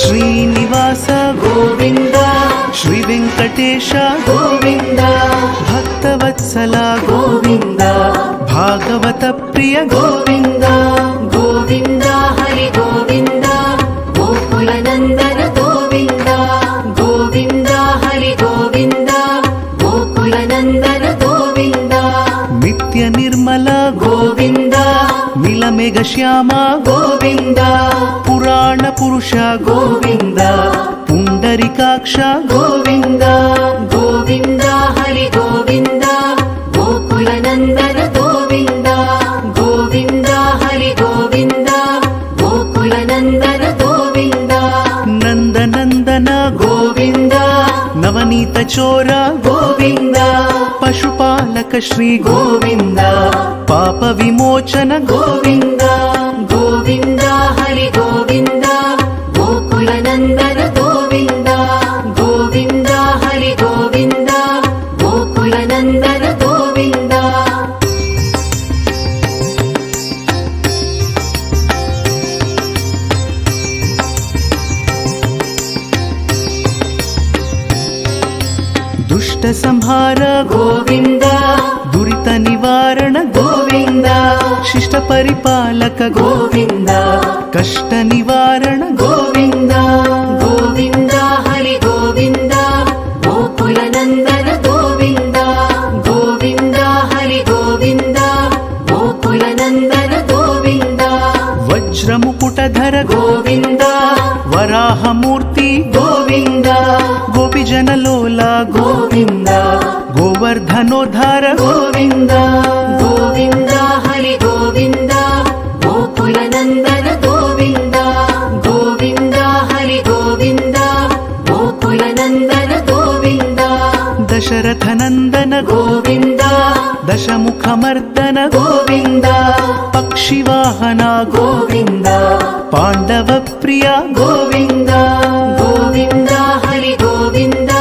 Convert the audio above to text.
ಶ್ರೀನಿವಾಸ ಗೋವಿಂದ ಶ್ರೀ ವೆಂಕಟೇಶ ಗೋವಿಂದ ಭಕ್ತವತ್ಸಲ ಗೋವಿಂದ ಭಾಗವತ ಪ್ರಿಯ ಗೋವಿಂದ ಗೋವಿಂದ ಹರಿ ಗೋವಿಂದ ಗೋಕುಲ ನಂದನ ಗೋವಿಂದ ಗೋವಿಂದ ಹರಿ ಗೋವಿಂದ ಗೋಕುಲ ನಂದನ ಗೋವಿಂದ ನಿತ್ಯ ನಿರ್ಮಲ ಗೋವಿಂದ ನೀಲಮೇಘ ಶ್ಯಾಮ ಗೋವಿಂದ ಪುರಾಣ ಪುರುಷ ಗೋವಿಂದ ಪುಂಡರಿಕಾಕ್ಷ ಗೋವಿಂದ ಗೋವಿಂದ ಹರಿ ಗೋವಿಂದ ಗೋಕುಲ ನಂದನ ಗೋವಿಂದ ಗೋವಿಂದ ಹರಿ ಗೋವಿಂದ ಗೋಕುಲ ನಂದನ ಗೋವಿಂದ ನಂದನಂದನ ಗೋವಿಂದ ನವನೀತ ಚೋರ ಗೋವಿಂದ ಪಶುಪಾಲಕ ಶ್ರೀ ಗೋವಿಂದ ಪಾಪ ವಿಮೋಚನ ಗೋವಿಂದ ಗೋವಿಂದ ಹರಿ ಗೋವಿಂದ ಗೋಕುಲ ನಂದನ ಗೋವಿಂದ ಗೋವಿಂದ ಹರಿ ಗೋವಿಂದ ಗೋಕುಲ ನಂದನ ಗೋವಿಂದ ದುಷ್ಟ ಸಂಹಾರ ಗೋವಿಂದ ದುರಿತ ನಿವಾರಣ ಗೋವಿಂದ ಶಿಷ್ಟ ಪರಿಪಾಲಕ ಗೋವಿಂದ ಕಷ್ಟ ನಿವಾರಣ ಗೋವಿಂದ ಗೋವಿಂದ ಹರಿ ಗೋವಿಂದ ಗೋಕುಲ ನಂದನ ಗೋವಿಂದ ಗೋವಿಂದ ಹರಿ ಗೋವಿಂದ ಗೋಕುಲ ನಂದನ ಗೋವಿಂದ ವಜ್ರ ಮುಕುಟಧರ ಗೋವಿಂದ ವರಾಹ ಮೂರ್ತಿ ಗೋವಿಂದ ಗೋಪಿಜನ ಲೋಲ ಗೋವಿಂದ ಗೋವರ್ಧನೋದ್ಧಾರ ಗೋವಿಂದ ಗೋವಿಂದ ಹರಿ ಗೋವಿಂದ ಗೋಕುಲ ನಂದನ ಗೋವಿಂದ ಗೋವಿಂದ ಹರಿ ಗೋವಿಂದ ಗೋಕುಲ ನಂದನ ಗೋವಿಂದ ದಶರಥ ನಂದನ ಗೋವಿಂದ ದಶಮುಖ ಮರ್ದನ ಗೋವಿಂದ ಪಕ್ಷಿವಾಹನ ಗೋವಿಂದ ಪಾಂಡವ ಪ್ರಿಯ ಗೋವಿಂದ ಗೋವಿಂದ ಹರಿ ಗೋವಿಂದ